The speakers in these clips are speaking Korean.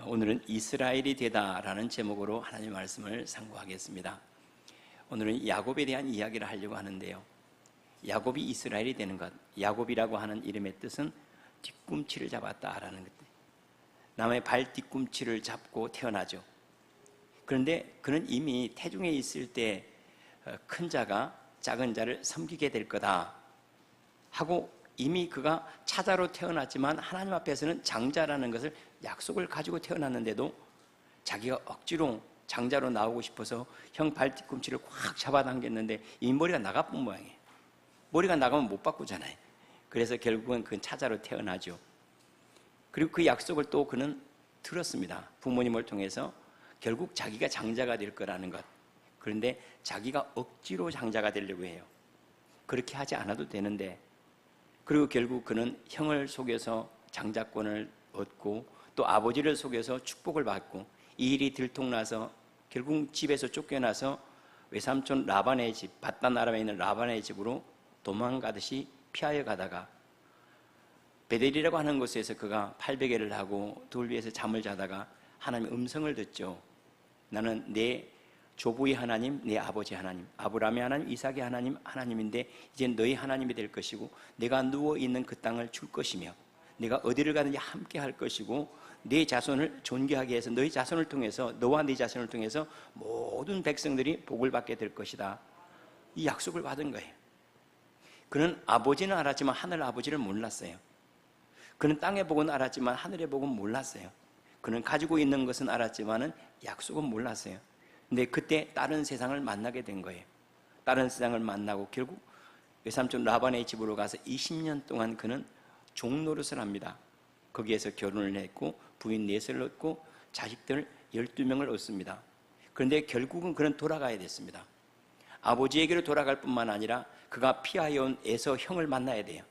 오늘은 이스라엘이 되다라는 제목으로 하나님의 말씀을 상고하겠습니다. 오늘은 야곱에 대한 이야기를 하려고 하는데요. 야곱이 이스라엘이 되는 것, 야곱이라고 하는 이름의 뜻은 뒤꿈치를 잡았다라는 것. 남의 발 뒤꿈치를 잡고 태어나죠. 그런데 그는 이미 태중에 있을 때 큰 자가 작은 자를 섬기게 될 거다 하고 이미 그가 차자로 태어났지만 하나님 앞에서는 장자라는 것을 약속을 가지고 태어났는데도 자기가 억지로 장자로 나오고 싶어서 형 발 뒤꿈치를 꽉 잡아당겼는데 이 머리가 나가본 모양이에요. 머리가 나가면 못 바꾸잖아요. 그래서 결국은 그 차자로 태어나죠. 그리고 그 약속을 또 그는 들었습니다. 부모님을 통해서 결국 자기가 장자가 될 거라는 것. 그런데 자기가 억지로 장자가 되려고 해요. 그렇게 하지 않아도 되는데, 그리고 결국 그는 형을 속여서 장자권을 얻고 또 아버지를 속여서 축복을 받고 이 일이 들통나서 결국 집에서 쫓겨나서 외삼촌 라반의 집, 밧단 아람에 있는 라반의 집으로 도망가듯이 피하여 가다가 베델이라고 하는 곳에서 그가 팔베개를 하고 돌 위에서 잠을 자다가 하나님의 음성을 듣죠. 나는 내 조부의 하나님, 내 아버지 하나님, 아브라함의 하나님, 이삭의 하나님, 하나님인데 이제 너희 하나님이 될 것이고 내가 누워있는 그 땅을 줄 것이며 내가 어디를 가든지 함께 할 것이고 내 자손을 존귀하게 해서 너희 자손을 통해서 너와 네 자손을 통해서 모든 백성들이 복을 받게 될 것이다. 이 약속을 받은 거예요. 그는 아버지는 알았지만 하늘 아버지를 몰랐어요. 그는 땅의 복은 알았지만 하늘의 복은 몰랐어요. 그는 가지고 있는 것은 알았지만 약속은 몰랐어요. 근데 그때 다른 세상을 만나게 된 거예요. 다른 세상을 만나고 결국 외삼촌 라반의 집으로 가서 20년 동안 그는 종노릇을 합니다. 거기에서 결혼을 했고 부인 4을 얻고 자식들 12명을 얻습니다. 그런데 결국은 그는 돌아가야 됐습니다. 아버지에게로 돌아갈 뿐만 아니라 그가 피하여 온 에서 형을 만나야 돼요.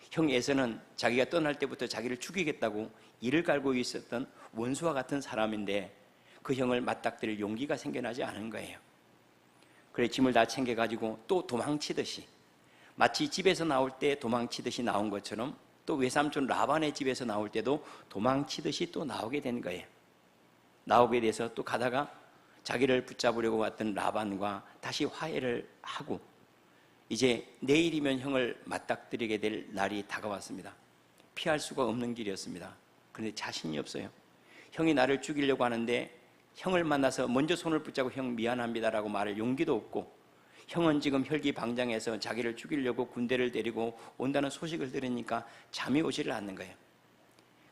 형 에서는 자기가 떠날 때부터 자기를 죽이겠다고 이를 갈고 있었던 원수와 같은 사람인데 그 형을 맞닥뜨릴 용기가 생겨나지 않은 거예요. 그래 짐을 다 챙겨가지고 또 도망치듯이, 마치 집에서 나올 때 도망치듯이 나온 것처럼 또 외삼촌 라반의 집에서 나올 때도 도망치듯이 또 나오게 된 거예요. 나오게 돼서 또 가다가 자기를 붙잡으려고 왔던 라반과 다시 화해를 하고 이제 내일이면 형을 맞닥뜨리게 될 날이 다가왔습니다. 피할 수가 없는 길이었습니다. 그런데 자신이 없어요. 형이 나를 죽이려고 하는데 형을 만나서 먼저 손을 붙잡고 형 미안합니다라고 말할 용기도 없고, 형은 지금 혈기방장해서 자기를 죽이려고 군대를 데리고 온다는 소식을 들으니까 잠이 오지를 않는 거예요.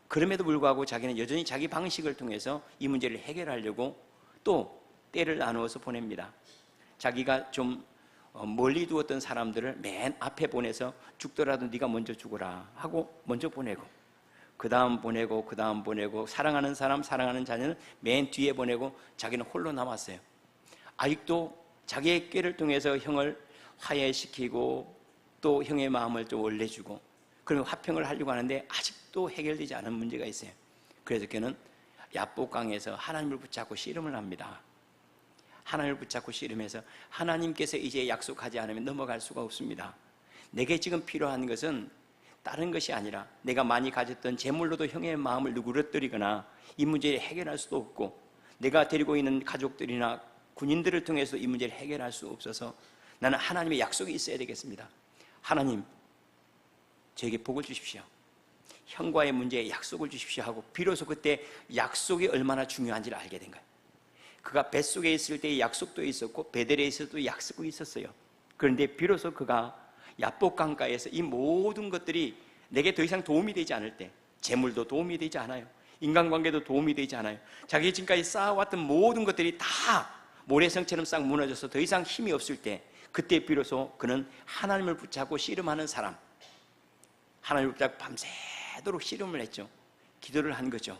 그럼에도 불구하고 자기는 여전히 자기 방식을 통해서 이 문제를 해결하려고 또 때를 나누어서 보냅니다. 자기가 좀 멀리 두었던 사람들을 맨 앞에 보내서 죽더라도 네가 먼저 죽어라 하고 먼저 보내고, 그 다음 보내고 그 다음 보내고, 사랑하는 사람, 사랑하는 자녀는 맨 뒤에 보내고 자기는 홀로 남았어요. 아직도 자기의 꾀를 통해서 형을 화해시키고 또 형의 마음을 좀 원래주고 그러면 화평을 하려고 하는데 아직도 해결되지 않은 문제가 있어요. 그래서 그는 야복강에서 하나님을 붙잡고 씨름을 합니다. 하나님을 붙잡고 씨름해서 하나님께서 이제 약속하지 않으면 넘어갈 수가 없습니다. 내게 지금 필요한 것은 다른 것이 아니라 내가 많이 가졌던 재물로도 형의 마음을 누그러뜨리거나 이 문제를 해결할 수도 없고 내가 데리고 있는 가족들이나 군인들을 통해서 이 문제를 해결할 수 없어서 나는 하나님의 약속이 있어야 되겠습니다. 하나님, 저에게 복을 주십시오. 형과의 문제에 약속을 주십시오 하고 비로소 그때 약속이 얼마나 중요한지를 알게 된 거예요. 그가 뱃속에 있을 때의 약속도 있었고 베델에 있어도 약속이 있었어요. 그런데 비로소 그가 야복강가에서 이 모든 것들이 내게 더 이상 도움이 되지 않을 때, 재물도 도움이 되지 않아요. 인간관계도 도움이 되지 않아요. 자기 지금까지 쌓아왔던 모든 것들이 다 모래성처럼 싹 무너져서 더 이상 힘이 없을 때, 그때 비로소 그는 하나님을 붙잡고 씨름하는 사람, 하나님을 붙잡고 밤새도록 씨름을 했죠. 기도를 한 거죠.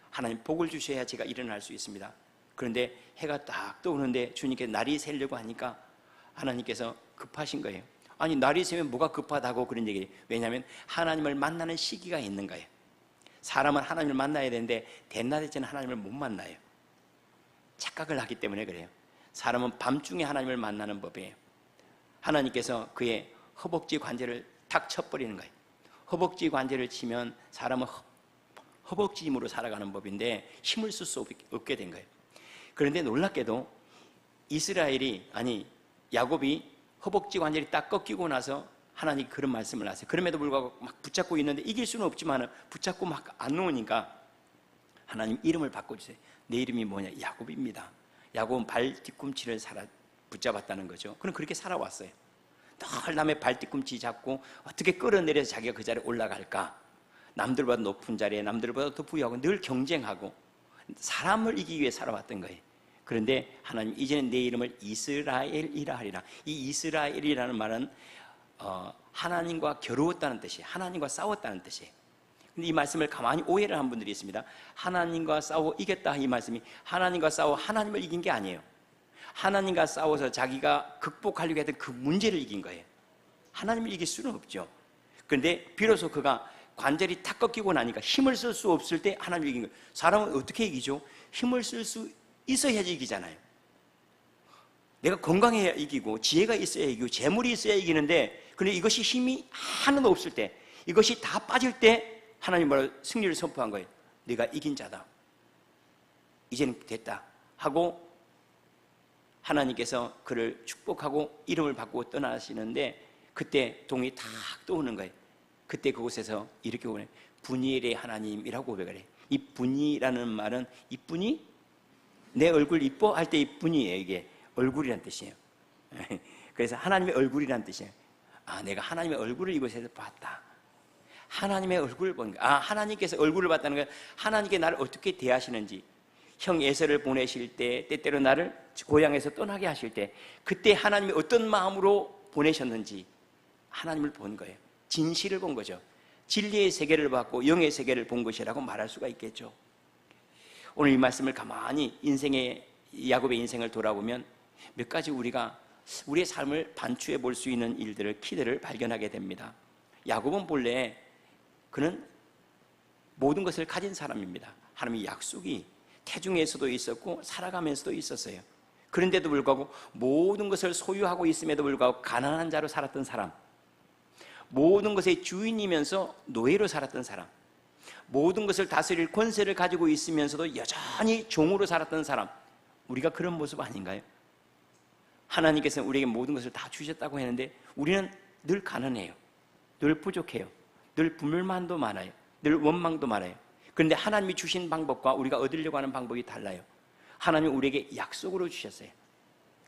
하나님 복을 주셔야 제가 일어날 수 있습니다. 그런데 해가 딱 떠오르는데 주님께 날이 새려고 하니까 하나님께서 급하신 거예요. 아니 날이 새면 뭐가 급하다고 그런 얘기예요. 왜냐하면 하나님을 만나는 시기가 있는 거예요. 사람은 하나님을 만나야 되는데 대낮에 저는 하나님을 못 만나요. 착각을 하기 때문에 그래요. 사람은 밤중에 하나님을 만나는 법이에요. 하나님께서 그의 허벅지 관절을 탁 쳐버리는 거예요. 허벅지 관절을 치면 사람은 허벅지 힘으로 살아가는 법인데 힘을 쓸 수 없게 된 거예요. 그런데 놀랍게도 야곱이 허벅지 관절이 딱 꺾이고 나서 하나님이 그런 말씀을 하세요. 그럼에도 불구하고 막 붙잡고 있는데 이길 수는 없지만 붙잡고 막 안 놓으니까 하나님 이름을 바꿔주세요. 내 이름이 뭐냐? 야곱입니다. 야곱은 발 뒤꿈치를 붙잡았다는 거죠. 그럼 그렇게 살아왔어요. 늘 남의 발 뒤꿈치 잡고 어떻게 끌어내려서 자기가 그 자리에 올라갈까? 남들보다 높은 자리에 남들보다 더 부유하고 늘 경쟁하고 사람을 이기기 위해 살아왔던 거예요. 그런데 하나님 이제는 내 이름을 이스라엘이라 하리라. 이 이스라엘이라는 말은 하나님과 겨루었다는 뜻이에요. 하나님과 싸웠다는 뜻이에요. 근데 이 말씀을 가만히 오해를 한 분들이 있습니다. 하나님과 싸워 이겼다 이 말씀이 하나님과 싸워 하나님을 이긴 게 아니에요. 하나님과 싸워서 자기가 극복하려고 했던 그 문제를 이긴 거예요. 하나님을 이길 수는 없죠. 그런데 비로소 그가 관절이 탁 꺾이고 나니까 힘을 쓸 수 없을 때 하나님을 이긴 거예요. 사람은 어떻게 이기죠? 힘을 쓸 수 있어야지 이기잖아요. 내가 건강해야 이기고 지혜가 있어야 이기고 재물이 있어야 이기는데, 근데 이것이 힘이 하나도 없을 때, 이것이 다 빠질 때 하나님 뭐라고 승리를 선포한 거예요. 내가 이긴 자다. 이제는 됐다 하고 하나님께서 그를 축복하고 이름을 바꾸고 떠나시는데, 그때 동이 탁 떠오는 거예요. 그때 그곳에서 이렇게 오네. 분이엘의 하나님이라고 고백을 해요. 이 분이라는 말은 이분이 내 얼굴 이뻐 할 때 이분이에요. 이게 얼굴이란 뜻이에요. 그래서 하나님의 얼굴이란 뜻이에요. 내가 하나님의 얼굴을 이곳에서 봤다. 하나님의 얼굴을 본 거야. 하나님께서 얼굴을 봤다는 건 하나님께 나를 어떻게 대하시는지, 형 에서를 보내실 때, 때때로 나를 고향에서 떠나게 하실 때 그때 하나님이 어떤 마음으로 보내셨는지 하나님을 본 거예요. 진실을 본 거죠. 진리의 세계를 봤고 영의 세계를 본 것이라고 말할 수가 있겠죠. 오늘 이 말씀을 가만히 야곱의 인생을 돌아보면 몇 가지 우리가 우리의 삶을 반추해 볼 수 있는 키들을 발견하게 됩니다. 야곱은 본래 그는 모든 것을 가진 사람입니다. 하나님의 약속이 태중에서도 있었고 살아가면서도 있었어요. 그런데도 불구하고 모든 것을 소유하고 있음에도 불구하고 가난한 자로 살았던 사람, 모든 것의 주인이면서 노예로 살았던 사람, 모든 것을 다스릴 권세를 가지고 있으면서도 여전히 종으로 살았던 사람, 우리가 그런 모습 아닌가요? 하나님께서는 우리에게 모든 것을 다 주셨다고 했는데 우리는 늘 가난해요. 늘 부족해요. 늘 불만도 많아요. 늘 원망도 많아요. 그런데 하나님이 주신 방법과 우리가 얻으려고 하는 방법이 달라요. 하나님이 우리에게 약속으로 주셨어요.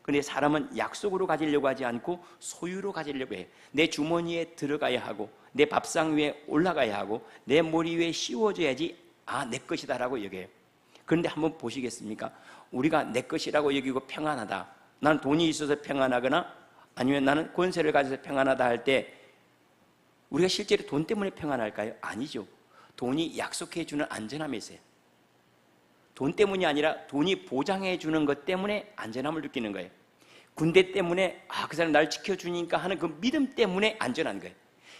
그런데 사람은 약속으로 가지려고 하지 않고 소유로 가지려고 해요. 내 주머니에 들어가야 하고 내 밥상 위에 올라가야 하고 내 머리 위에 씌워져야지 내 것이다라고 여겨요. 그런데 한번 보시겠습니까? 우리가 내 것이라고 여기고 평안하다, 나는 돈이 있어서 평안하거나 아니면 나는 권세를 가져서 평안하다 할 때 우리가 실제로 돈 때문에 평안할까요? 아니죠. 돈이 약속해 주는 안전함이 있어요. 돈 때문이 아니라 돈이 보장해 주는 것 때문에 안전함을 느끼는 거예요. 군대 때문에 그 사람 나를 지켜주니까 하는 그 믿음 때문에 안전한 거예요.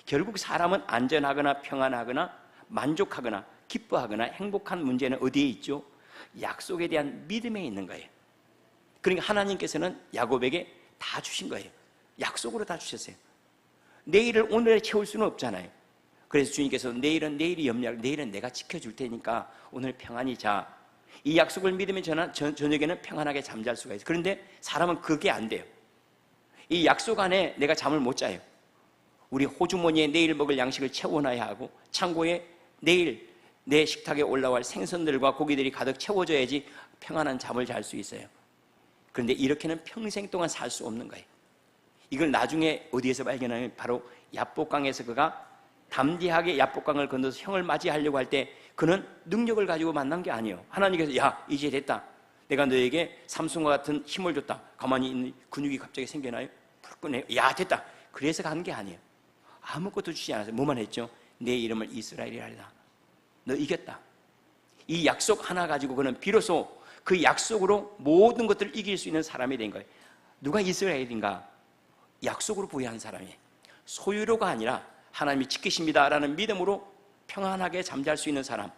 결국 사람은 안전하거나 평안하거나 만족하거나 기뻐하거나 행복한 문제는 어디에 있죠? 약속에 대한 믿음에 있는 거예요. 그러니까 하나님께서는 야곱에게 다 주신 거예요. 약속으로 다 주셨어요. 내일을 오늘에 채울 수는 없잖아요. 그래서 주님께서 내일이 염려하고 내일은 내가 지켜줄 테니까 오늘 평안히 자. 이 약속을 믿으면 저녁에는 평안하게 잠잘 수가 있어요. 그런데 사람은 그게 안 돼요. 이 약속 안에 내가 잠을 못 자요. 우리 호주머니에 내일 먹을 양식을 채워놔야 하고 창고에 내일 내 식탁에 올라올 생선들과 고기들이 가득 채워져야지 평안한 잠을 잘 수 있어요. 그런데 이렇게는 평생 동안 살 수 없는 거예요. 이걸 나중에 어디에서 발견하면 바로 야복강에서 그가 담대하게 야복강을 건너서 형을 맞이하려고 할 때 그는 능력을 가지고 만난 게 아니에요. 하나님께서 이제 됐다. 내가 너에게 삼손과 같은 힘을 줬다. 가만히 있는 근육이 갑자기 생겨나요? 불끈해요. 됐다. 그래서 간 게 아니에요. 아무것도 주지 않았어요. 뭐만 했죠? 내 이름을 이스라엘이라 하리라. 너 이겼다. 이 약속 하나 가지고 그는 비로소 그 약속으로 모든 것들을 이길 수 있는 사람이 된 거예요. 누가 이스라엘인가? 약속으로 부여한 사람이에요. 소유로가 아니라 하나님이 지키십니다라는 믿음으로 평안하게 잠잘 수 있는 사람,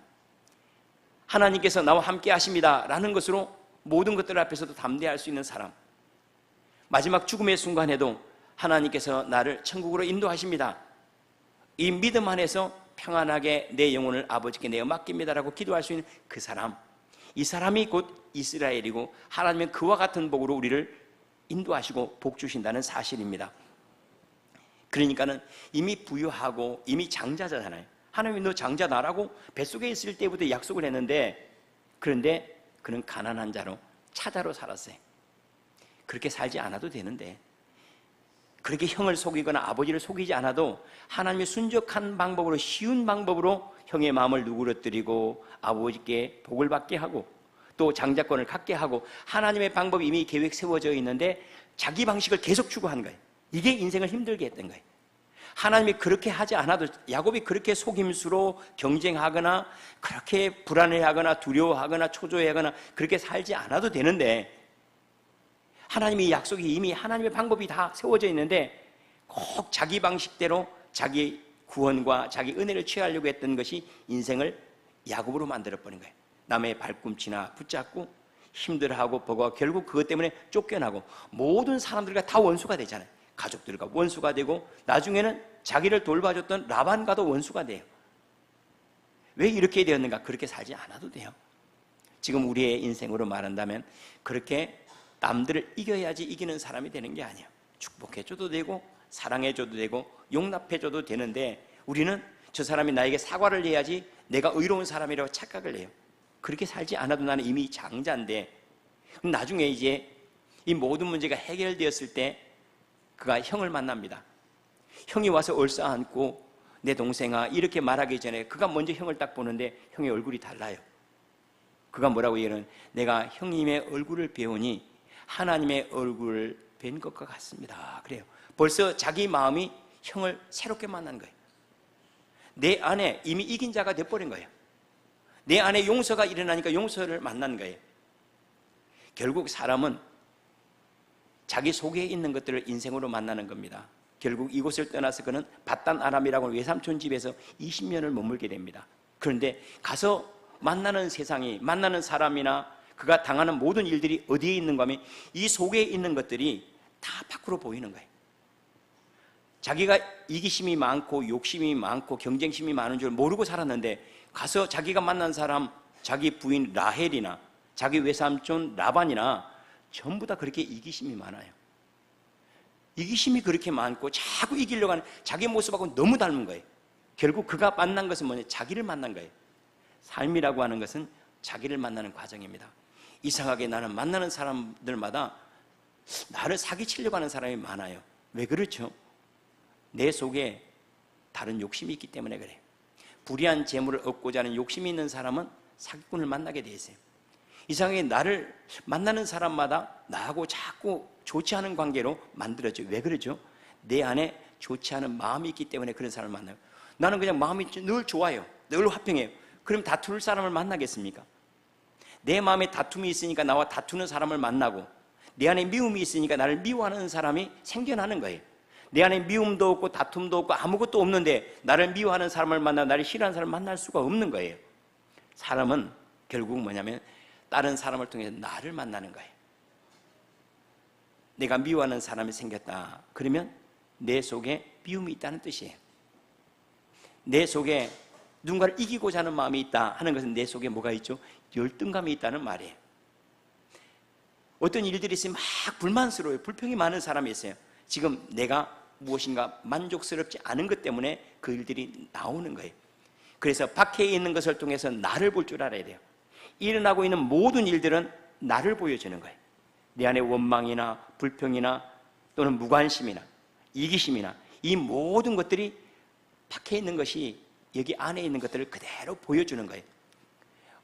하나님께서 나와 함께 하십니다라는 것으로 모든 것들 앞에서도 담대할 수 있는 사람, 마지막 죽음의 순간에도 하나님께서 나를 천국으로 인도하십니다, 이 믿음 안에서 평안하게 내 영혼을 아버지께 내어 맡깁니다라고 기도할 수 있는 그 사람, 이 사람이 곧 이스라엘이고 하나님은 그와 같은 복으로 우리를 인도하시고 복 주신다는 사실입니다. 그러니까는 이미 부유하고 이미 장자잖아요. 하나님이 너 장자 나라고 뱃속에 있을 때부터 약속을 했는데, 그런데 그는 가난한 자로 차자로 살았어요. 그렇게 살지 않아도 되는데, 그렇게 형을 속이거나 아버지를 속이지 않아도 하나님의 순적한 방법으로, 쉬운 방법으로 형의 마음을 누그러뜨리고 아버지께 복을 받게 하고 또 장자권을 갖게 하고, 하나님의 방법이 이미 계획 세워져 있는데 자기 방식을 계속 추구하는 거예요. 이게 인생을 힘들게 했던 거예요. 하나님이 그렇게 하지 않아도, 야곱이 그렇게 속임수로 경쟁하거나 그렇게 불안해하거나 두려워하거나 초조해하거나 그렇게 살지 않아도 되는데, 하나님의 약속이 이미 하나님의 방법이 다 세워져 있는데 꼭 자기 방식대로 자기 구원과 자기 은혜를 취하려고 했던 것이 인생을 야곱으로 만들어버린 거예요. 남의 발꿈치나 붙잡고 힘들어하고 버거워 결국 그것 때문에 쫓겨나고 모든 사람들과 다 원수가 되잖아요. 가족들과 원수가 되고 나중에는 자기를 돌봐줬던 라반과도 원수가 돼요. 왜 이렇게 되었는가? 그렇게 살지 않아도 돼요. 지금 우리의 인생으로 말한다면 그렇게 남들을 이겨야지 이기는 사람이 되는 게 아니에요. 축복해줘도 되고 사랑해줘도 되고 용납해줘도 되는데, 우리는 저 사람이 나에게 사과를 해야지 내가 의로운 사람이라고 착각을 해요. 그렇게 살지 않아도 나는 이미 장자인데, 나중에 이제 이 모든 문제가 해결되었을 때 그가 형을 만납니다. 형이 와서 얼싸안고 내 동생아 이렇게 말하기 전에 그가 먼저 형을 딱 보는데 형의 얼굴이 달라요. 그가 뭐라고 얘기하는, 내가 형님의 얼굴을 배우니 하나님의 얼굴을 뵌 것과 같습니다. 그래요. 벌써 자기 마음이 형을 새롭게 만난 거예요. 내 안에 이미 이긴 자가 돼버린 거예요. 내 안에 용서가 일어나니까 용서를 만난 거예요. 결국 사람은 자기 속에 있는 것들을 인생으로 만나는 겁니다. 결국 이곳을 떠나서 그는 밧단 아람이라고 하는 외삼촌 집에서 20년을 머물게 됩니다. 그런데 가서 만나는 세상이, 만나는 사람이나 그가 당하는 모든 일들이 어디에 있는가 하면 이 속에 있는 것들이 다 밖으로 보이는 거예요. 자기가 이기심이 많고 욕심이 많고 경쟁심이 많은 줄 모르고 살았는데 가서 자기가 만난 사람, 자기 부인 라헬이나 자기 외삼촌 라반이나 전부 다 그렇게 이기심이 많아요. 이기심이 그렇게 많고 자꾸 이기려고 하는 자기 모습하고 너무 닮은 거예요. 결국 그가 만난 것은 뭐냐? 자기를 만난 거예요. 삶이라고 하는 것은 자기를 만나는 과정입니다. 이상하게 나는 만나는 사람들마다 나를 사기치려고 하는 사람이 많아요. 왜 그렇죠? 내 속에 다른 욕심이 있기 때문에 그래요. 불의한 재물을 얻고자 하는 욕심이 있는 사람은 사기꾼을 만나게 돼 있어요. 이상하게 나를 만나는 사람마다 나하고 자꾸 좋지 않은 관계로 만들어져요. 왜 그러죠? 내 안에 좋지 않은 마음이 있기 때문에 그런 사람을 만나요. 나는 그냥 마음이 늘 좋아요. 늘 화평해요. 그럼 다툴 사람을 만나겠습니까? 내 마음에 다툼이 있으니까 나와 다투는 사람을 만나고, 내 안에 미움이 있으니까 나를 미워하는 사람이 생겨나는 거예요. 내 안에 미움도 없고 다툼도 없고 아무것도 없는데 나를 미워하는 사람을 만나 나를 싫어하는 사람을 만날 수가 없는 거예요. 사람은 결국 뭐냐면 다른 사람을 통해서 나를 만나는 거예요. 내가 미워하는 사람이 생겼다 그러면 내 속에 미움이 있다는 뜻이에요. 내 속에 누군가를 이기고자 하는 마음이 있다 하는 것은 내 속에 뭐가 있죠? 열등감이 있다는 말이에요. 어떤 일들이 있으면 막 불만스러워요. 불평이 많은 사람이 있어요. 지금 내가 무엇인가 만족스럽지 않은 것 때문에 그 일들이 나오는 거예요. 그래서 밖에 있는 것을 통해서 나를 볼 줄 알아야 돼요. 일어나고 있는 모든 일들은 나를 보여주는 거예요. 내 안에 원망이나 불평이나 또는 무관심이나 이기심이나 이 모든 것들이 밖에 있는 것이 여기 안에 있는 것들을 그대로 보여주는 거예요.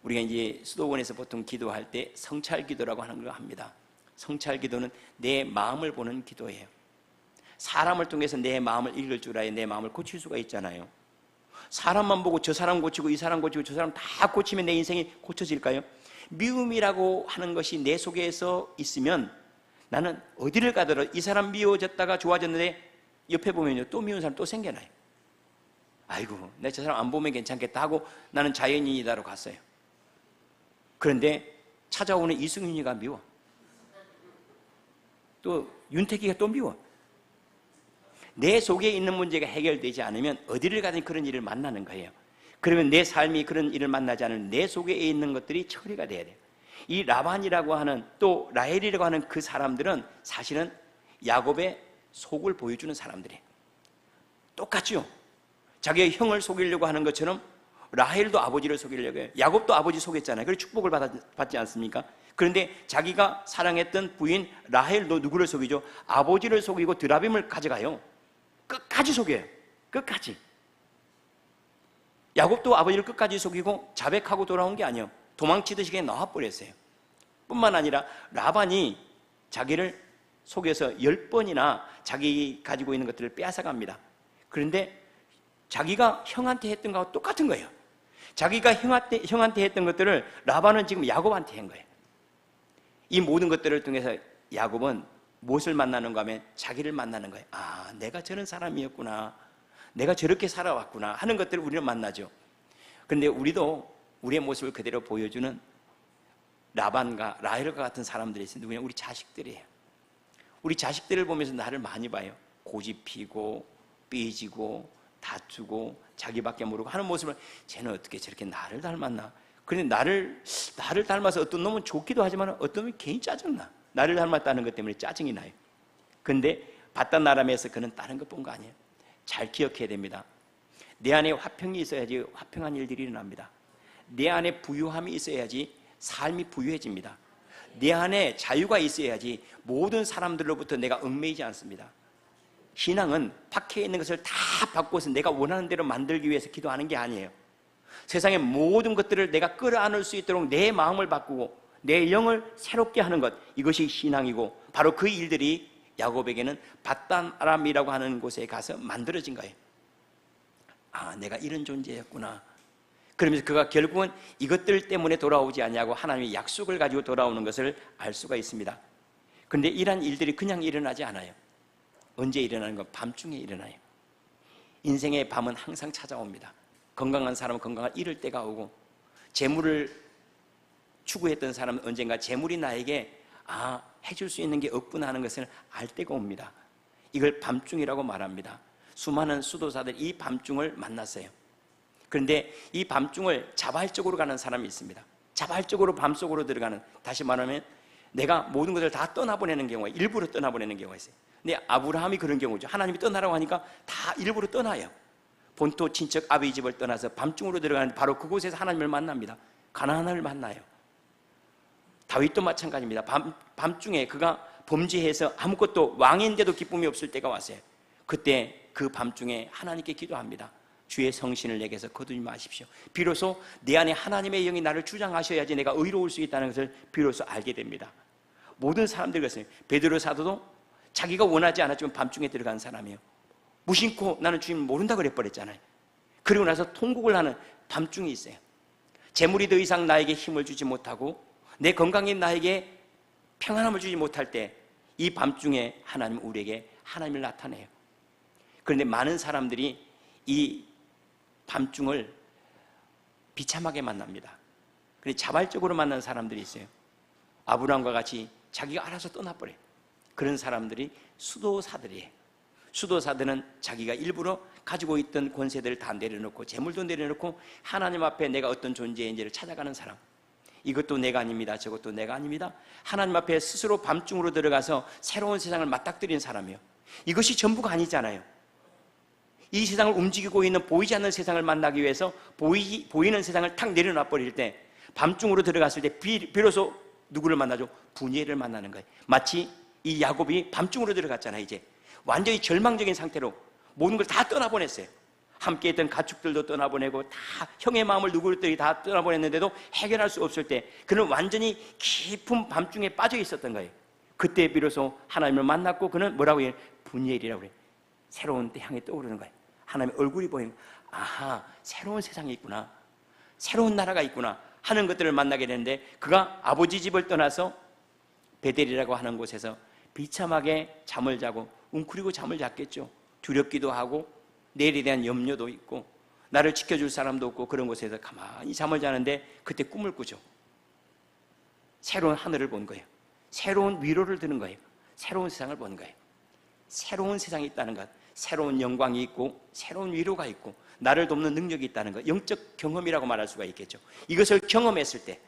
우리가 이제 수도원에서 보통 기도할 때 성찰 기도라고 하는 걸 합니다. 성찰 기도는 내 마음을 보는 기도예요. 사람을 통해서 내 마음을 읽을 줄 알아야 내 마음을 고칠 수가 있잖아요. 사람만 보고 저 사람 고치고 이 사람 고치고 저 사람 다 고치면 내 인생이 고쳐질까요? 미움이라고 하는 것이 내 속에서 있으면 나는 어디를 가더라도 이 사람 미워졌다가 좋아졌는데 옆에 보면요 또 미운 사람 또 생겨나요. 아이고 내가 저 사람 안 보면 괜찮겠다 하고 나는 자연인이다로 갔어요. 그런데 찾아오는 이승윤이가 미워. 또 윤택이가 또 미워. 내 속에 있는 문제가 해결되지 않으면 어디를 가든 그런 일을 만나는 거예요. 그러면 내 삶이 그런 일을 만나지 않으면 내 속에 있는 것들이 처리가 돼야 돼요. 이 라반이라고 하는, 또 라헬이라고 하는 그 사람들은 사실은 야곱의 속을 보여주는 사람들이에요. 똑같죠? 자기의 형을 속이려고 하는 것처럼 라헬도 아버지를 속이려고 해요. 야곱도 아버지 속였잖아요. 그래서 축복을 받지 않습니까? 그런데 자기가 사랑했던 부인 라헬도 누구를 속이죠? 아버지를 속이고 드라빔을 가져가요. 끝까지 속여요. 끝까지. 야곱도 아버지를 끝까지 속이고 자백하고 돌아온 게 아니에요. 도망치듯이 그냥 나와버렸어요. 뿐만 아니라 라반이 자기를 속여서 10번이나 자기 가지고 있는 것들을 빼앗아갑니다. 그런데 자기가 형한테 했던 거하고 똑같은 거예요. 자기가 형한테 했던 것들을 라반은 지금 야곱한테 한 거예요. 이 모든 것들을 통해서 야곱은 무엇을 만나는가 하면 자기를 만나는 거예요. 아, 내가 저런 사람이었구나, 내가 저렇게 살아왔구나 하는 것들을 우리는 만나죠. 그런데 우리도 우리의 모습을 그대로 보여주는 라반과 라헬과 같은 사람들이 있어요. 누구냐? 우리 자식들이에요. 우리 자식들을 보면서 나를 많이 봐요. 고집 피고 삐지고 다투고 자기밖에 모르고 하는 모습을, 쟤는 어떻게 저렇게 나를 닮았나? 그런데 나를 닮아서 어떤 놈은 좋기도 하지만 어떤 놈은 괜히 짜증나. 나를 닮았다는 것 때문에 짜증이 나요. 그런데 바단 아람에서 그는 다른 것 본 거 아니에요. 잘 기억해야 됩니다. 내 안에 화평이 있어야지 화평한 일들이 일어납니다. 내 안에 부유함이 있어야지 삶이 부유해집니다. 내 안에 자유가 있어야지 모든 사람들로부터 내가 얽매이지 않습니다. 신앙은 밖에 있는 것을 다 바꿔서 내가 원하는 대로 만들기 위해서 기도하는 게 아니에요. 세상의 모든 것들을 내가 끌어안을 수 있도록 내 마음을 바꾸고 내 영을 새롭게 하는 것, 이것이 신앙이고, 바로 그 일들이 야곱에게는 바단 아람이라고 하는 곳에 가서 만들어진 거예요. 아, 내가 이런 존재였구나. 그러면서 그가 결국은 이것들 때문에 돌아오지 않냐고 하나님의 약속을 가지고 돌아오는 것을 알 수가 있습니다. 그런데 이러한 일들이 그냥 일어나지 않아요. 언제 일어나는 건? 밤중에 일어나요. 인생의 밤은 항상 찾아옵니다. 건강한 사람은 건강을 잃을 때가 오고, 재물을 추구했던 사람은 언젠가 재물이 나에게 해줄 수 있는 게 없구나 하는 것을 알 때가 옵니다. 이걸 밤중이라고 말합니다. 수많은 수도사들이 이 밤중을 만났어요. 그런데 이 밤중을 자발적으로 가는 사람이 있습니다. 자발적으로 밤속으로 들어가는, 다시 말하면 내가 모든 것을 다 떠나보내는 경우가, 일부러 떠나보내는 경우가 있어요. 근데 아브라함이 그런 경우죠. 하나님이 떠나라고 하니까 다 일부러 떠나요. 본토 친척 아비 집을 떠나서 밤중으로 들어가는, 바로 그곳에서 하나님을 만납니다. 가나안을 만나요. 다윗도 마찬가지입니다. 밤중에 그가 범죄해서 아무것도, 왕인데도 기쁨이 없을 때가 왔어요. 그때 그 밤중에 하나님께 기도합니다. 주의 성신을 내게서 거두지 마십시오. 비로소 내 안에 하나님의 영이 나를 주장하셔야지 내가 의로울 수 있다는 것을 비로소 알게 됩니다. 모든 사람들이 그랬어요. 베드로 사도도 자기가 원하지 않았지만 밤중에 들어간 사람이에요. 무심코 나는 주님 모른다 그래버렸잖아요. 그리고 나서 통곡을 하는 밤중이 있어요. 재물이 더 이상 나에게 힘을 주지 못하고 내 건강이 나에게 평안함을 주지 못할 때, 이 밤중에 하나님은 우리에게 하나님을 나타내요. 그런데 많은 사람들이 이 밤중을 비참하게 만납니다. 그런데 자발적으로 만난 사람들이 있어요. 아브라함과 같이 자기가 알아서 떠나버려요. 그런 사람들이 수도사들이에요. 수도사들은 자기가 일부러 가지고 있던 권세들을 다 내려놓고, 재물도 내려놓고 하나님 앞에 내가 어떤 존재인지를 찾아가는 사람. 이것도 내가 아닙니다, 저것도 내가 아닙니다. 하나님 앞에 스스로 밤중으로 들어가서 새로운 세상을 맞닥뜨리는 사람이에요. 이것이 전부가 아니잖아요. 이 세상을 움직이고 있는 보이지 않는 세상을 만나기 위해서 보이는 세상을 탁 내려놔 버릴 때, 밤중으로 들어갔을 때 비로소 누구를 만나죠? 분이엘을 만나는 거예요. 마치 이 야곱이 밤중으로 들어갔잖아요. 이제 완전히 절망적인 상태로 모든 걸 다 떠나보냈어요. 함께 했던 가축들도 떠나보내고, 다 형의 마음을 누구들이 다 떠나보냈는데도 해결할 수 없을 때 그는 완전히 깊은 밤중에 빠져 있었던 거예요. 그때 비로소 하나님을 만났고, 그는 뭐라고 해요? 분이엘이라고 해요. 새로운 때 향해 떠오르는 거예요. 하나님의 얼굴이 보이는 거예요. 아하, 새로운 세상이 있구나, 새로운 나라가 있구나 하는 것들을 만나게 되는데, 그가 아버지 집을 떠나서 베델이라고 하는 곳에서 비참하게 잠을 자고, 웅크리고 잠을 잤겠죠. 두렵기도 하고 내일에 대한 염려도 있고 나를 지켜줄 사람도 없고, 그런 곳에서 가만히 잠을 자는데 그때 꿈을 꾸죠. 새로운 하늘을 본 거예요. 새로운 위로를 드는 거예요. 새로운 세상을 본 거예요. 새로운 세상이 있다는 것, 새로운 영광이 있고 새로운 위로가 있고 나를 돕는 능력이 있다는 것, 영적 경험이라고 말할 수가 있겠죠. 이것을 경험했을 때,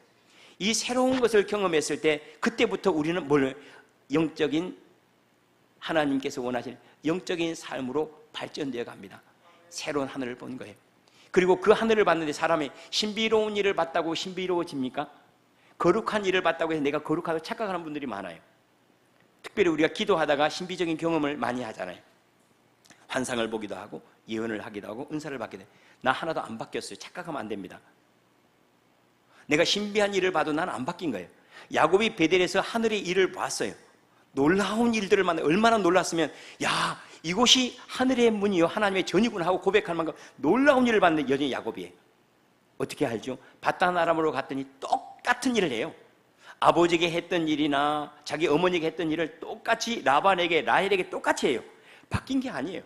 이 새로운 것을 경험했을 때 그때부터 우리는 영적인 하나님께서 원하시는 영적인 삶으로 발전되어 갑니다. 새로운 하늘을 본 거예요. 그리고 그 하늘을 봤는데 사람이 신비로운 일을 봤다고 신비로워집니까? 거룩한 일을 봤다고 해서 내가 거룩하다고 착각하는 분들이 많아요. 특별히 우리가 기도하다가 신비적인 경험을 많이 하잖아요. 환상을 보기도 하고 예언을 하기도 하고 은사를 받기도 해요. 나 하나도 안 바뀌었어요. 착각하면 안 됩니다. 내가 신비한 일을 봐도 나는 안 바뀐 거예요. 야곱이 베델에서 하늘의 일을 봤어요. 놀라운 일들을 만나 얼마나 놀랐으면 야 이곳이 하늘의 문이요 하나님의 전이구나 하고 고백할 만큼 놀라운 일을 봤는데 여전히 야곱이에요. 어떻게 알죠? 바단 아람으로 갔더니 똑같은 일을 해요. 아버지에게 했던 일이나 자기 어머니에게 했던 일을 똑같이 라반에게 라헬에게 똑같이 해요. 바뀐 게 아니에요.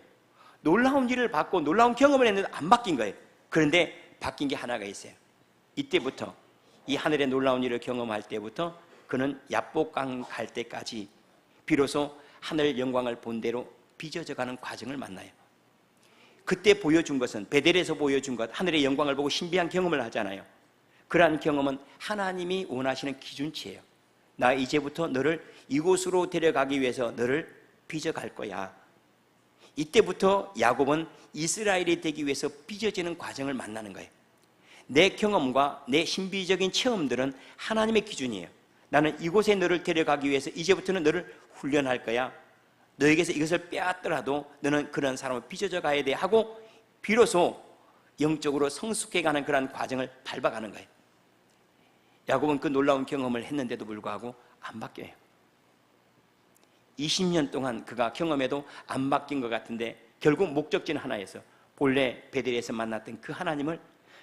놀라운 일을 받고 놀라운 경험을 했는데 안 바뀐 거예요. 그런데 바뀐 게 하나가 있어요. 이때부터 이 하늘의 놀라운 일을 경험할 때부터 그는 야복강 갈 때까지 비로소 하늘 영광을 본 대로 빚어져가는 과정을 만나요. 그때 보여준 것은 베델에서 보여준 것, 하늘의 영광을 보고 신비한 경험을 하잖아요. 그러한 경험은 하나님이 원하시는 기준치예요. 나 이제부터 너를 이곳으로 데려가기 위해서 너를 빚어갈 거야. 이때부터 야곱은 이스라엘이 되기 위해서 빚어지는 과정을 만나는 거예요. 내 경험과 내 신비적인 체험들은 하나님의 기준이에요. 나는 이곳에 너를 데려가기 위해서 이제부터는 너를 훈련할 거야. 너에게서 이것을 빼앗더라도 너는 그런 사람을 빚어져 가야 돼 하고 비로소 영적으로 성숙해가는 그런 과정을 밟아가는 거예요. 야곱은 그 놀라운 경험을 했는데도 불구하고 안 바뀌어요. 20년 동안 그가 경험해도 안 바뀐 것 같은데 결국 목적지는 하나였어. 본래 베델에서 만났던 그 하나님을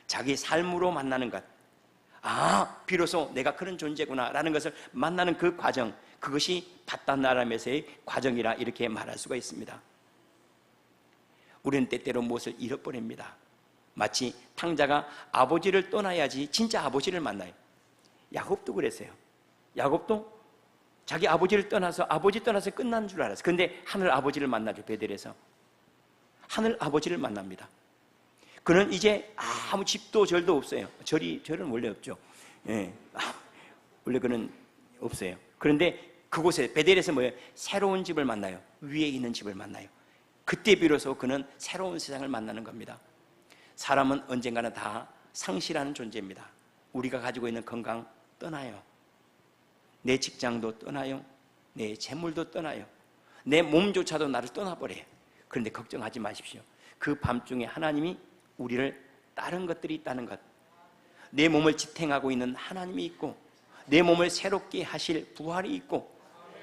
자기 삶으로 만나는 것. 아, 비로소 내가 그런 존재구나 라는 것을 만나는 그 과정, 그것이 바단 아람에서의 과정이라 이렇게 말할 수가 있습니다. 우리는 때때로 무엇을 잃어버립니다. 마치 탕자가 아버지를 떠나야지 진짜 아버지를 만나요. 야곱도 그랬어요. 야곱도 자기 아버지를 떠나서 아버지 떠나서 끝난 줄 알았어요. 그런데 하늘 아버지를 만나죠. 베델에서 하늘 아버지를 만납니다. 그는 이제 아무 집도 절도 없어요. 절은 원래 없죠. 예, 원래 그는 없어요. 그런데 그곳에 베델에서 뭐예요? 새로운 집을 만나요. 위에 있는 집을 만나요. 그때 비로소 그는 새로운 세상을 만나는 겁니다. 사람은 언젠가는 다 상실하는 존재입니다. 우리가 가지고 있는 건강 떠나요. 내 직장도 떠나요. 내 재물도 떠나요. 내 몸조차도 나를 떠나버려요. 그런데 걱정하지 마십시오. 그 밤중에 하나님이 우리를 다른 것들이 있다는 것, 내 몸을 지탱하고 있는 하나님이 있고 내 몸을 새롭게 하실 부활이 있고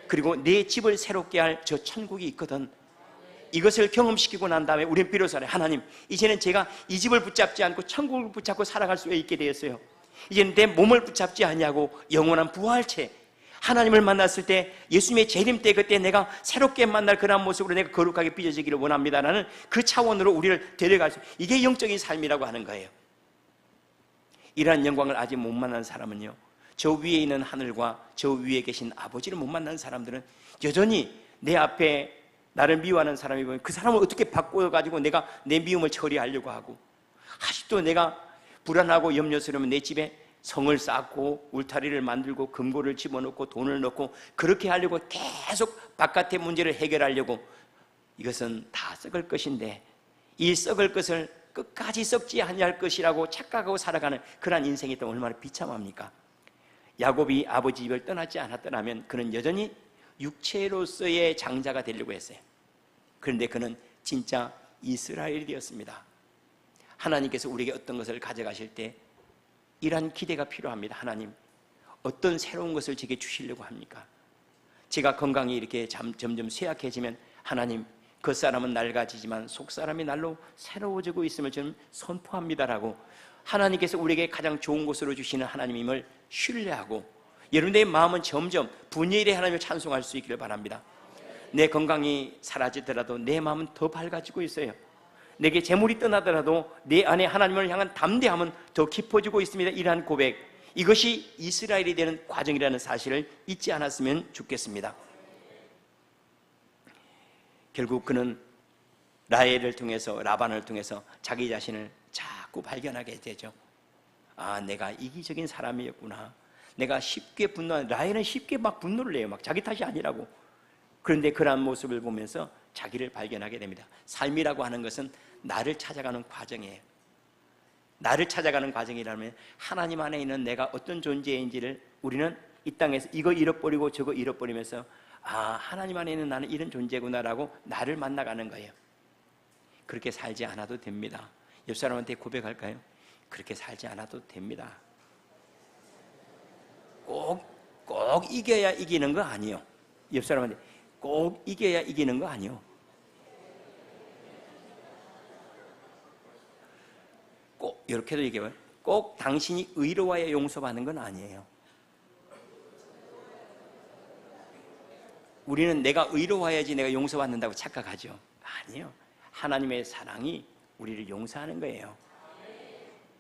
그리고 내 집을 새롭게 할 저 천국이 있거든. 이것을 경험시키고 난 다음에 우리는 비로소 하나님, 이제는 제가 이 집을 붙잡지 않고 천국을 붙잡고 살아갈 수 있게 되었어요. 이제는 내 몸을 붙잡지 않냐고 영원한 부활체, 하나님을 만났을 때 예수님의 재림 때 그때 내가 새롭게 만날 그런 모습으로 내가 거룩하게 빚어지기를 원합니다라는 그 차원으로 우리를 데려갈 수, 이게 영적인 삶이라고 하는 거예요. 이러한 영광을 아직 못 만난 사람은요, 저 위에 있는 하늘과 저 위에 계신 아버지를 못 만난 사람들은 여전히 내 앞에 나를 미워하는 사람이 보면 그 사람을 어떻게 바꿔가지고 내가 내 미움을 처리하려고 하고, 아직도 내가 불안하고 염려스러우면 내 집에 성을 쌓고 울타리를 만들고 금고를 집어넣고 돈을 넣고 그렇게 하려고 계속 바깥의 문제를 해결하려고, 이것은 다 썩을 것인데 이 썩을 것을 끝까지 썩지 아니할 것이라고 착각하고 살아가는 그러한 인생이 또 얼마나 비참합니까? 야곱이 아버지 집을 떠나지 않았더라면 그는 여전히 육체로서의 장자가 되려고 했어요. 그런데 그는 진짜 이스라엘이 되었습니다. 하나님께서 우리에게 어떤 것을 가져가실 때 이러한 기대가 필요합니다. 하나님, 어떤 새로운 것을 제게 주시려고 합니까? 제가 건강이 이렇게 점점 쇠약해지면 하나님, 겉사람은 낡아지지만 속사람이 날로 새로워지고 있음을 저는 선포합니다라고 하나님께서 우리에게 가장 좋은 것으로 주시는 하나님임을 신뢰하고 여러분의 마음은 점점 분열의 하나님을 찬송할 수 있기를 바랍니다. 내 건강이 사라지더라도 내 마음은 더 밝아지고 있어요. 내게 재물이 떠나더라도 내 안에 하나님을 향한 담대함은 더 깊어지고 있습니다. 이러한 고백, 이것이 이스라엘이 되는 과정이라는 사실을 잊지 않았으면 좋겠습니다. 결국 그는 라헬을 통해서, 라반을 통해서 자기 자신을 자꾸 발견하게 되죠. 아, 내가 이기적인 사람이었구나. 내가 쉽게 라헬은 쉽게 막 분노를 내요. 막 자기 탓이 아니라고. 그런데 그러한 모습을 보면서 자기를 발견하게 됩니다. 삶이라고 하는 것은 나를 찾아가는 과정이에요. 나를 찾아가는 과정이라면 하나님 안에 있는 내가 어떤 존재인지를 우리는 이 땅에서 이거 잃어버리고 저거 잃어버리면서 아, 하나님 안에 있는 나는 이런 존재구나라고 나를 만나가는 거예요. 그렇게 살지 않아도 됩니다. 옆 사람한테 고백할까요? 그렇게 살지 않아도 됩니다. 꼭 이겨야 이기는 거 아니에요. 옆 사람한테 꼭 이겨야 이기는 거 아니에요. 꼭 이렇게도 얘기해요. 꼭 당신이 의로워야 용서받는 건 아니에요. 우리는 내가 의로워야지 내가 용서받는다고 착각하죠. 아니에요. 하나님의 사랑이 우리를 용서하는 거예요.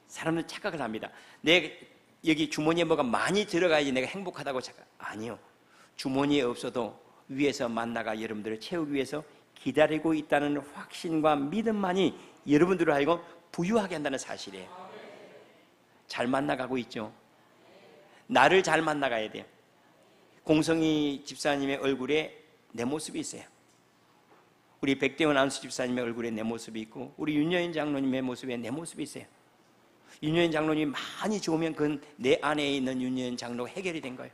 사람들 착각을 합니다. 여기 주머니에 뭐가 많이 들어가야지 내가 행복하다고 착각. 아니요. 주머니에 없어도 위에서 만나가 여러분들을 채우기 위해서 기다리고 있다는 확신과 믿음만이 여러분들을 알고 부유하게 한다는 사실이에요. 잘 만나가고 있죠. 나를 잘 만나가야 돼요. 공성희 집사님의 얼굴에 내 모습이 있어요. 우리 백대원 안수 집사님의 얼굴에 내 모습이 있고 우리 윤여인 장로님의 모습에 내 모습이 있어요. 윤여인 장로님이 많이 좋으면 그건 내 안에 있는 윤여인 장로가 해결이 된 거예요.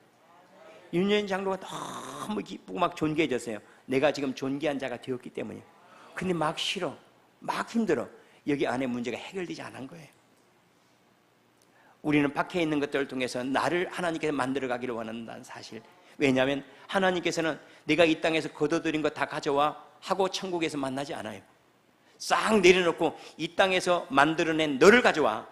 윤여인 장로가 너무 기쁘고 막 존귀해졌어요. 내가 지금 존귀한 자가 되었기 때문이에요. 근데 막 싫어, 막 힘들어. 여기 안에 문제가 해결되지 않은 거예요. 우리는 밖에 있는 것들을 통해서 나를 하나님께서 만들어가기를 원한다는 사실. 왜냐하면 하나님께서는 내가 이 땅에서 거둬들인 거 다 가져와 하고 천국에서 만나지 않아요. 싹 내려놓고 이 땅에서 만들어낸 너를 가져와.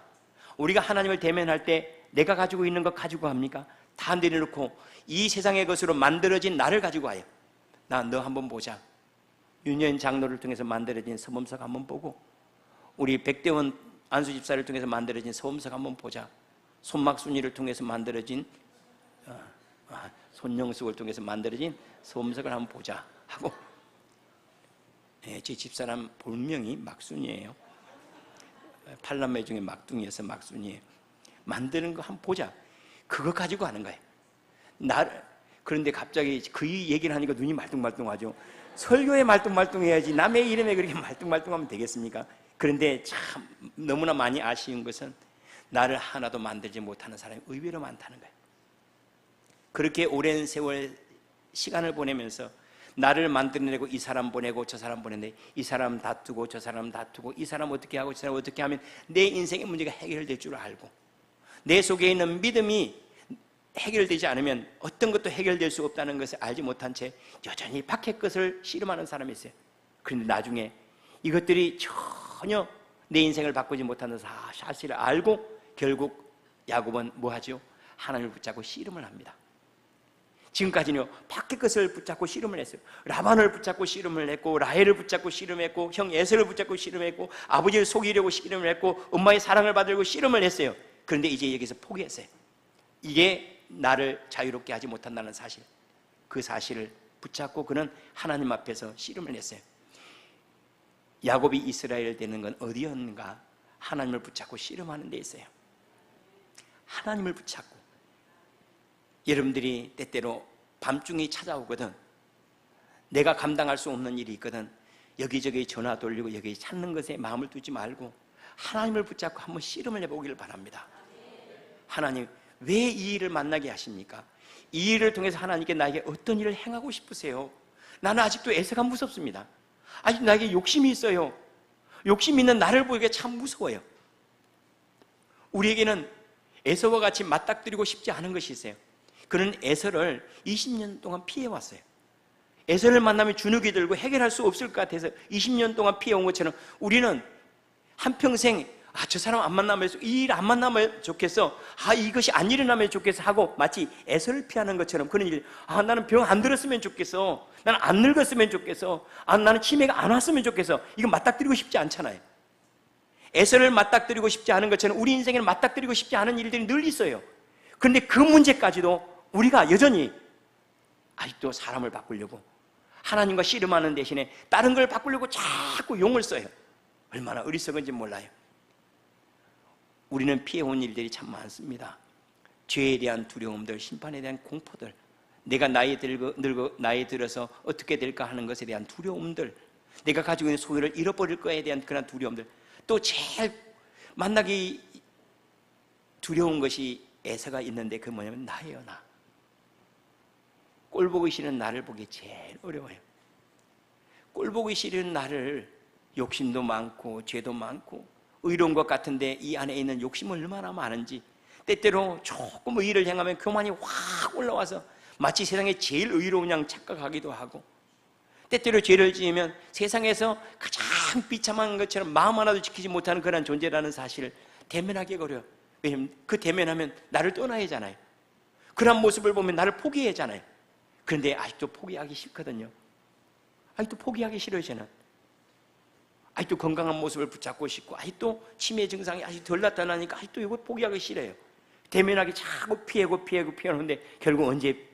우리가 하나님을 대면할 때 내가 가지고 있는 거 가지고 합니까? 다 내려놓고 이 세상의 것으로 만들어진 나를 가지고 와요. 나 너 한번 보자. 윤여인 장로를 통해서 만들어진 서범석 한번 보고 우리 백대원 안수 집사를 통해서 만들어진 서범석 한번 보자. 손막순이를 통해서 만들어진 손영숙을 통해서 만들어진 서범석을 한번 보자 하고 제 집사람 본명이 막순이에요. 팔남매 중에 막둥이여서 막순이에요. 만드는 거 한번 보자. 그거 가지고 하는 거예요. 그런데 갑자기 그 얘기를 하니까 눈이 말똥말똥하죠. 설교에 말똥말똥해야지 남의 이름에 그렇게 말똥말똥하면 되겠습니까? 그런데 참 너무나 많이 아쉬운 것은 나를 하나도 만들지 못하는 사람이 의외로 많다는 거예요. 그렇게 오랜 세월 시간을 보내면서 나를 만들어내고 이 사람 보내고 저 사람 보내는데 이 사람 다투고 저 사람 다투고 이 사람 어떻게 하고 저 사람 어떻게 하면 내 인생의 문제가 해결될 줄 알고 내 속에 있는 믿음이 해결되지 않으면 어떤 것도 해결될 수 없다는 것을 알지 못한 채 여전히 밖의 것을 씨름하는 사람이 있어요. 그런데 나중에 이것들이 전혀 내 인생을 바꾸지 못하는 사실을 알고 결국 야곱은 뭐하죠? 하나님을 붙잡고 씨름을 합니다. 지금까지는요 밖의 것을 붙잡고 씨름을 했어요. 라반을 붙잡고 씨름을 했고 라헬을 붙잡고 씨름했고 형 에서를 붙잡고 씨름했고 아버지를 속이려고 씨름을 했고 엄마의 사랑을 받으려고 씨름을 했어요. 그런데 이제 여기서 포기했어요. 이게 나를 자유롭게 하지 못한다는 사실, 그 사실을 붙잡고 그는 하나님 앞에서 씨름을 했어요. 야곱이 이스라엘 되는 건 어디였는가? 하나님을 붙잡고 씨름하는 데 있어요. 하나님을 붙잡고 여러분들이 때때로 밤중이 찾아오거든 내가 감당할 수 없는 일이 있거든 여기저기 전화 돌리고 여기 찾는 것에 마음을 두지 말고 하나님을 붙잡고 한번 씨름을 해보기를 바랍니다. 하나님 왜 이 일을 만나게 하십니까? 이 일을 통해서 하나님께 나에게 어떤 일을 행하고 싶으세요? 나는 아직도 에서가 무섭습니다. 아직 나에게 욕심이 있어요. 욕심 있는 나를 보기에 참 무서워요. 우리에게는 에서와 같이 맞닥뜨리고 싶지 않은 것이 있어요. 그는 에서를 20년 동안 피해왔어요. 에서를 만나면 주눅이 들고 해결할 수 없을 것 같아서 20년 동안 피해온 것처럼 우리는 한평생 저 사람 안 만나면 이 일 안 만나면 좋겠어. 이것이 안 일어나면 좋겠어 하고 마치 에서를 피하는 것처럼 그런 일. 나는 병 안 들었으면 좋겠어. 나는 안 늙었으면 좋겠어. 나는 치매가 안 왔으면 좋겠어. 이거 맞닥뜨리고 싶지 않잖아요. 에서를 맞닥뜨리고 싶지 않은 것처럼 우리 인생에는 맞닥뜨리고 싶지 않은 일들이 늘 있어요. 그런데 그 문제까지도 우리가 여전히 아직도 사람을 바꾸려고 하나님과 씨름하는 대신에 다른 걸 바꾸려고 자꾸 용을 써요. 얼마나 어리석은지 몰라요. 우리는 피해온 일들이 참 많습니다. 죄에 대한 두려움들, 심판에 대한 공포들, 내가 나이 들어서 어떻게 될까 하는 것에 대한 두려움들, 내가 가지고 있는 소유를 잃어버릴 거에 대한 그런 두려움들, 또 제일 만나기 두려운 것이 에서가 있는데 그 뭐냐면 나예요. 나. 꼴 보기 싫은 나를 보기 제일 어려워요. 꼴 보기 싫은 나를, 욕심도 많고 죄도 많고 의로운 것 같은데 이 안에 있는 욕심은 얼마나 많은지, 때때로 조금 의를 행하면 교만이 확 올라와서 마치 세상에 제일 의로운 양 착각하기도 하고, 때때로 죄를 지으면 세상에서 가장 비참한 것처럼 마음 하나도 지키지 못하는 그런 존재라는 사실을 대면하기 어려워요. 왜냐하면 그 대면하면 나를 떠나야 하잖아요. 그런 모습을 보면 나를 포기해야 하잖아요. 그런데 아직도 포기하기 싫거든요. 아직도 포기하기 싫어요. 저는 아직도 건강한 모습을 붙잡고 싶고, 아직도 치매 증상이 아직 덜 나타나니까 아직도 이거 포기하기 싫어요. 대면하기 자꾸 피하는데 결국 언제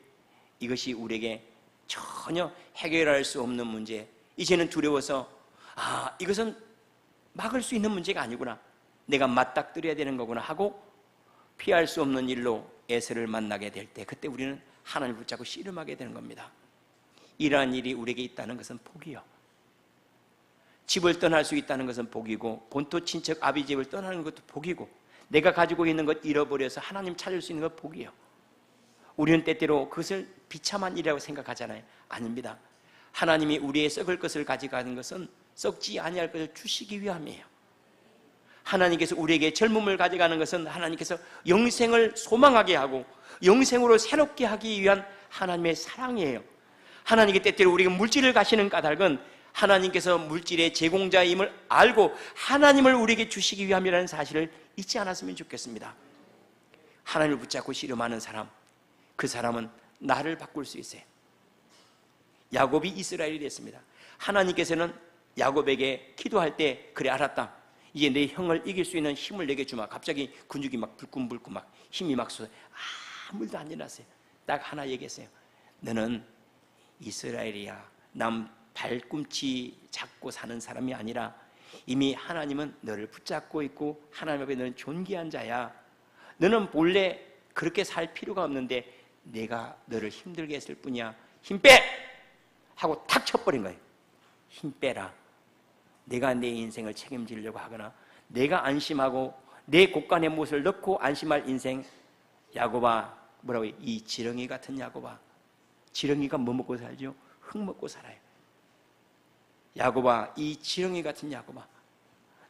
이것이 우리에게 전혀 해결할 수 없는 문제, 이제는 두려워서 이것은 막을 수 있는 문제가 아니구나, 내가 맞닥뜨려야 되는 거구나 하고 피할 수 없는 일로 에서를 만나게 될 때, 그때 우리는 하나님을 붙잡고 씨름하게 되는 겁니다. 이러한 일이 우리에게 있다는 것은 복이요. 집을 떠날 수 있다는 것은 복이고, 본토 친척 아비 집을 떠나는 것도 복이고, 내가 가지고 있는 것 잃어버려서 하나님 찾을 수 있는 것 복이요. 우리는 때때로 그것을 비참한 일이라고 생각하잖아요. 아닙니다. 하나님이 우리의 썩을 것을 가져가는 것은 썩지 아니할 것을 주시기 위함이에요. 하나님께서 우리에게 젊음을 가져가는 것은 하나님께서 영생을 소망하게 하고 영생으로 새롭게 하기 위한 하나님의 사랑이에요. 하나님께 때때로 우리가 물질을 가시는 까닭은 하나님께서 물질의 제공자임을 알고 하나님을 우리에게 주시기 위함이라는 사실을 잊지 않았으면 좋겠습니다. 하나님을 붙잡고 씨름하는 사람, 그 사람은 나를 바꿀 수 있어요. 야곱이 이스라엘이 됐습니다. 하나님께서는 야곱에게 기도할 때, 그래 알았다, 이제 내 형을 이길 수 있는 힘을 내게 주마. 갑자기 근육이 막 불끈불끈 막 힘이 막 쏟아. 아무 일도 안 일어났어요. 딱 하나 얘기했어요. 너는 이스라엘이야. 남 발꿈치 잡고 사는 사람이 아니라 이미 하나님은 너를 붙잡고 있고 하나님 앞에 너는 존귀한 자야. 너는 본래 그렇게 살 필요가 없는데 내가 너를 힘들게 했을 뿐이야. 힘 빼! 하고 탁 쳐버린 거예요. 힘 빼라. 내가 내 인생을 책임지려고 하거나 내가 안심하고 내 곳간에 무엇을 넣고 안심할 인생. 야곱아, 뭐라고 해요? 이 지렁이 같은 야곱아. 지렁이가 뭐 먹고 살죠? 흙 먹고 살아요. 야곱아, 이 지렁이 같은 야곱아,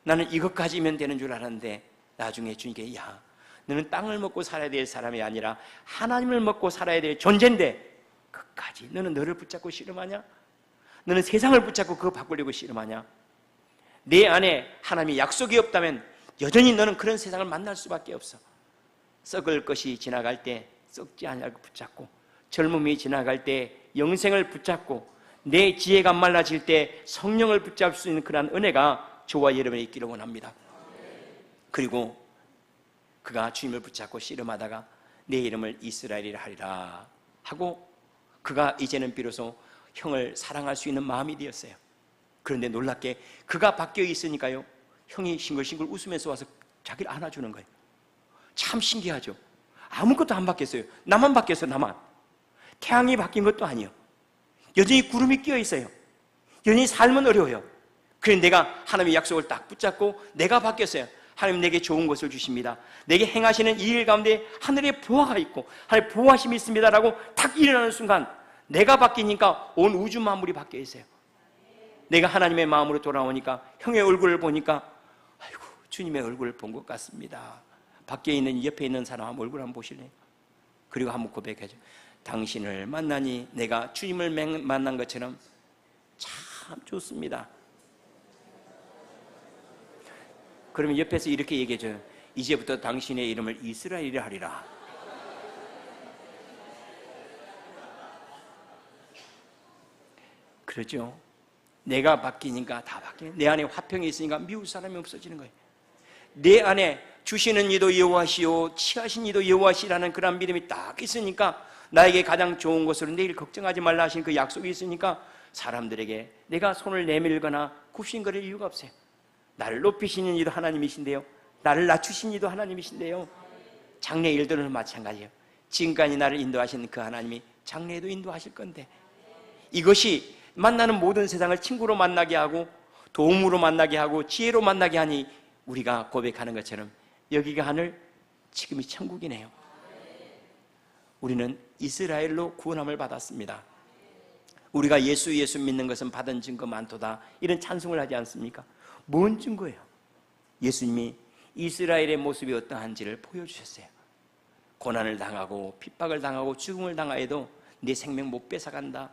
나는 이것 가지면 되는 줄 알았는데 나중에 주님께, 야, 너는 땅을 먹고 살아야 될 사람이 아니라 하나님을 먹고 살아야 될 존재인데 끝까지 너는 너를 붙잡고 씨름하냐? 너는 세상을 붙잡고 그거 바꾸려고 씨름하냐? 내 안에 하나님의 약속이 없다면 여전히 너는 그런 세상을 만날 수밖에 없어. 썩을 것이 지나갈 때 썩지 않으려고 붙잡고, 젊음이 지나갈 때 영생을 붙잡고, 내 지혜가 말라질 때 성령을 붙잡을 수 있는 그러한 은혜가 저와 여러분에 있기를 원합니다. 그리고 그가 주님을 붙잡고 씨름하다가 내 이름을 이스라엘이라 하리라 하고 그가 이제는 비로소 형을 사랑할 수 있는 마음이 되었어요. 그런데 놀랍게 그가 바뀌어 있으니까요, 형이 싱글싱글 웃으면서 와서 자기를 안아주는 거예요. 참 신기하죠. 아무것도 안 바뀌었어요. 나만 바뀌었어. 나만. 태양이 바뀐 것도 아니에요. 여전히 구름이 끼어 있어요. 여전히 삶은 어려워요. 그런데 내가 하나님의 약속을 딱 붙잡고 내가 바뀌었어요. 하나님 내게 좋은 것을 주십니다. 내게 행하시는 이 일 가운데 하늘에 보화가 있고 하늘에 보호하심이 있습니다라고 탁 일어나는 순간 내가 바뀌니까 온 우주 만물이 바뀌어 있어요. 내가 하나님의 마음으로 돌아오니까 형의 얼굴을 보니까 아이고, 주님의 얼굴을 본 것 같습니다. 밖에 있는 옆에 있는 사람 얼굴 한번 보실래요? 그리고 한번 고백하죠. 당신을 만나니 내가 주님을 만난 것처럼 참 좋습니다. 그러면 옆에서 이렇게 얘기해줘요. 이제부터 당신의 이름을 이스라엘이라 하리라. 그렇죠? 내가 바뀌니까 다 바뀌네. 내 안에 화평이 있으니까 미울 사람이 없어지는 거예요. 내 안에 주시는 이도 여호와시오 취하신 이도 여호와시라는 그런 믿음이 딱 있으니까 나에게 가장 좋은 것으로 내일 걱정하지 말라 하신 그 약속이 있으니까 사람들에게 내가 손을 내밀거나 굽신거릴 이유가 없어요. 나를 높이시는 이도 하나님이신데요, 나를 낮추신 이도 하나님이신데요, 장래 일들은 마찬가지예요. 지금까지 나를 인도하신 그 하나님이 장래에도 인도하실 건데, 이것이 만나는 모든 세상을 친구로 만나게 하고 도움으로 만나게 하고 지혜로 만나게 하니 우리가 고백하는 것처럼 여기가 하늘, 지금이 천국이네요. 우리는 이스라엘로 구원함을 받았습니다. 우리가 예수 믿는 것은 받은 증거 많도다, 이런 찬송을 하지 않습니까? 뭔 증거예요? 예수님이 이스라엘의 모습이 어떠한지를 보여주셨어요. 고난을 당하고 핍박을 당하고 죽음을 당하여도 내 생명 못 뺏어간다,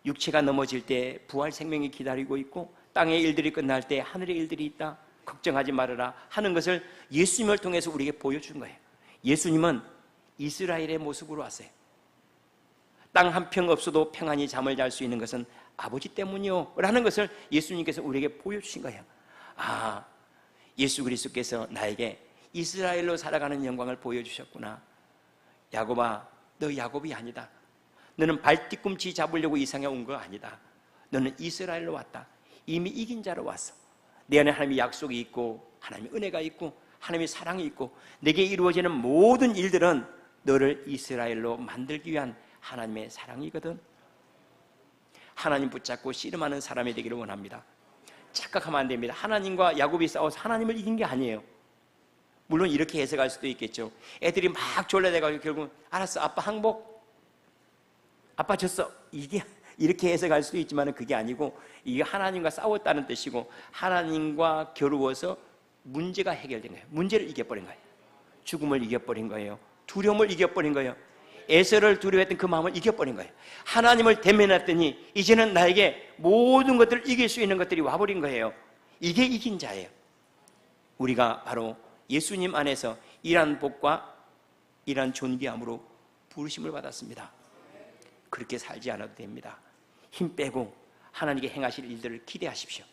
육체가 넘어질 때 부활 생명이 기다리고 있고 땅의 일들이 끝날 때 하늘의 일들이 있다, 걱정하지 말아라 하는 것을 예수님을 통해서 우리에게 보여준 거예요. 예수님은 이스라엘의 모습으로 왔어요. 땅 한 평 없어도 평안히 잠을 잘 수 있는 것은 아버지 때문이요 라는 것을 예수님께서 우리에게 보여주신 거예요. 아, 예수 그리스도께서 나에게 이스라엘로 살아가는 영광을 보여주셨구나. 야곱아, 너 야곱이 아니다. 너는 발뒤꿈치 잡으려고 이 세상에 온 거 아니다. 너는 이스라엘로 왔다. 이미 이긴 자로 왔어. 내 안에 하나님의 약속이 있고 하나님의 은혜가 있고 하나님의 사랑이 있고 내게 이루어지는 모든 일들은 너를 이스라엘로 만들기 위한 하나님의 사랑이거든. 하나님 붙잡고 씨름하는 사람이 되기를 원합니다. 착각하면 안 됩니다. 하나님과 야곱이 싸워서 하나님을 이긴 게 아니에요. 물론 이렇게 해석할 수도 있겠죠. 애들이 막 졸라대가지고 결국 알았어, 아빠 항복, 아빠 졌어, 이게 이렇게 해석할 수도 있지만 그게 아니고 이게 하나님과 싸웠다는 뜻이고 하나님과 겨루어서 문제가 해결된 거예요. 문제를 이겨버린 거예요. 죽음을 이겨버린 거예요. 두려움을 이겨버린 거예요. 에서를 두려워했던 그 마음을 이겨버린 거예요. 하나님을 대면했더니 이제는 나에게 모든 것들을 이길 수 있는 것들이 와버린 거예요. 이게 이긴 자예요. 우리가 바로 예수님 안에서 이러한 복과 이러한 존귀함으로 부르심을 받았습니다. 그렇게 살지 않아도 됩니다. 힘 빼고 하나님께 행하실 일들을 기대하십시오.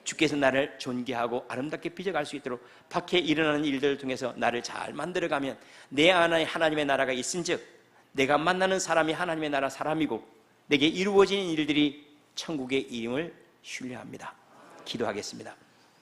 주께서 나를 존귀하고 아름답게 빚어갈 수 있도록 밖에 일어나는 일들을 통해서 나를 잘 만들어가면 내 안에 하나님의 나라가 있은즉 내가 만나는 사람이 하나님의 나라 사람이고 내게 이루어지는 일들이 천국의 이름을 신뢰합니다. 기도하겠습니다.